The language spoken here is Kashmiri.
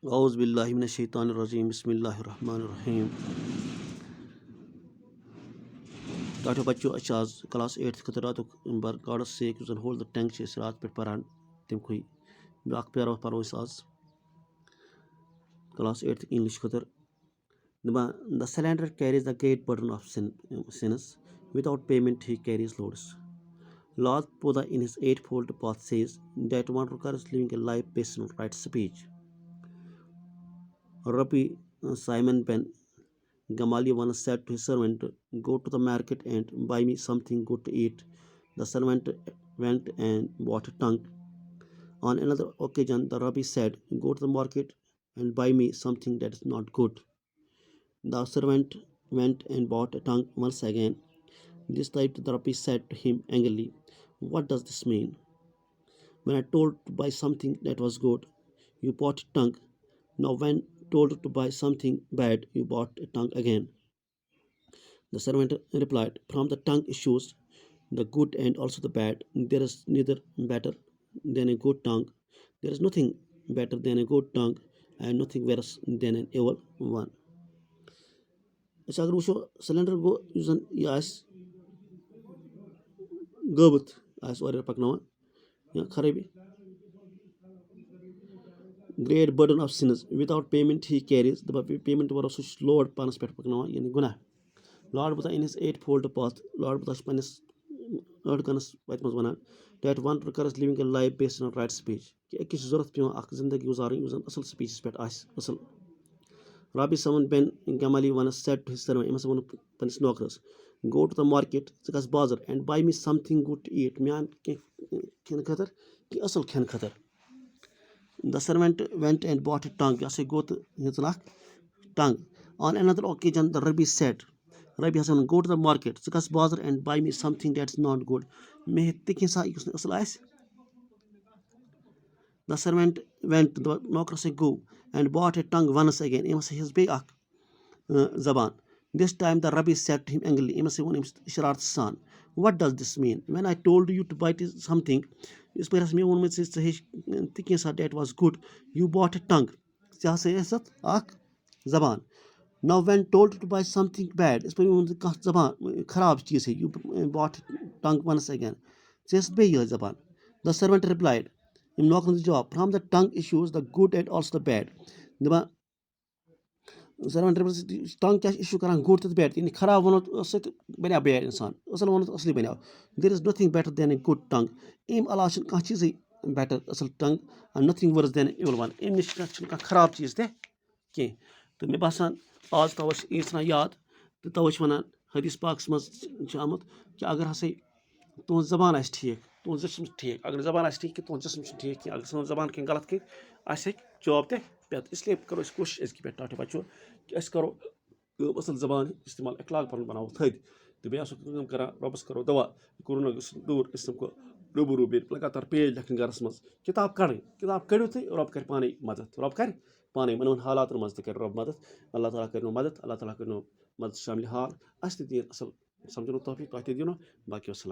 औज़ु बिल्लाहि मिनश शैतानिर रजीम बिस्मिल्लाहिर रहमानिर रहीम। टाटो बच्चों आज क्लास 8 खतर रातुक God's sake yes hold the tank रात पे परान तमुक ब्याक पैरा परो आज क्लास 8 इंग्लिश खतर the cylinder carries the great burden of sinners without payment he carries loads. Lord Buddha in his eightfold path says that one requires living a life based on right speech. Rabbi Simon ben Gamaliel once said to his servant, "Go to the market and buy me something good to eat." The servant went and bought a tongue. On another occasion, the rabbi said, "Go to the market and buy me something that is not good." The servant went and bought a tongue once again. This time, the rabbi said to him angrily, "What does this mean? When I told to buy something that was good, you bought a tongue. Now, when told to buy something bad, you bought a tongue again." The servant replied, "From the tongue issues the good and also the bad. There is neither better than a good tongue. There is nothing better than a good tongue, and nothing worse than an evil one." अगर वो सिलेंडर गो यह गबत पकन या खराबी great burden of sins without payment he carries payment वो लोड पानस पे पकन यानी गुनाह Lord Buddha in his 8-fold path Lord Buddha पन्निस अड़कनस वत मज वनान that one requires living a life based on right speech कि अकिस जरूरत पेवन अख जिंदगी गुजारन युस असल स्पीचस पे असल Rabbi Simon ben Gamaliel once said to his servant, "Imas won panis nokras, go to the market, zikas bazar, and buy me something good to eat. Mian ken khatar, ki asal ken khatar." The servant went and bought a tongue. Yase go to hitlak tongue. On another occasion, the rabbi said, "Rabbi Hasan, go to the market, zikas bazar, and buy me something that's not good." Me tikin sa yusne asal ais. The servant went, the knocker said, "Go," and bought a tongue once again. It was his big zaban. This time the rabbi said to him angrily, "Son, what does this mean? When I told you to buy something, that was good, you bought a tongue." Zaban. Now when told to buy something bad, you bought tongue once again. The servant replied, "From the tongue issues the good and also the bad." The servant tongue क्या issue करान good to the bad यानी खराब वनो सत बना bad इंसान असल वनो असली बना. There is nothing better than a good tongue. इम अलावा छन कहाँ चीज़ better असल tongue and nothing worse than evil one. इम निश छन कहाँ खराब चीज़ ते के तो मे बासान आज तवश ईसना याद तो तवश वनान हदीस पाक्स मज आमुत कि अगर हसे तुहज जबान आस ठीक तुहज जिस्म ठीक अगर जबान आस ठीक कि तुहज जिस्म ठीक कि अगर सन जबान कहीं गलत कर जवाब ते पेत इसलिए करो कोशिश अजक पे टाटे बच्चों कि करो असल जबान इस्तेमाल अखलाक पन बनाओ थद तो बे करा रबस करो दवा कोरोना दूर इसको रूबू रूबे लगातार पेज लेखन गरस मज किताब कड़ो तो रब कर पाने मदद रब कर पाने मन हालात मज कर रब मदद अल्लाह ताला कर मदद अल्लाह ताला कर मदद शामिल हाल अस दिन असल समझो तौफीक तह दिन बाकी वसलाम।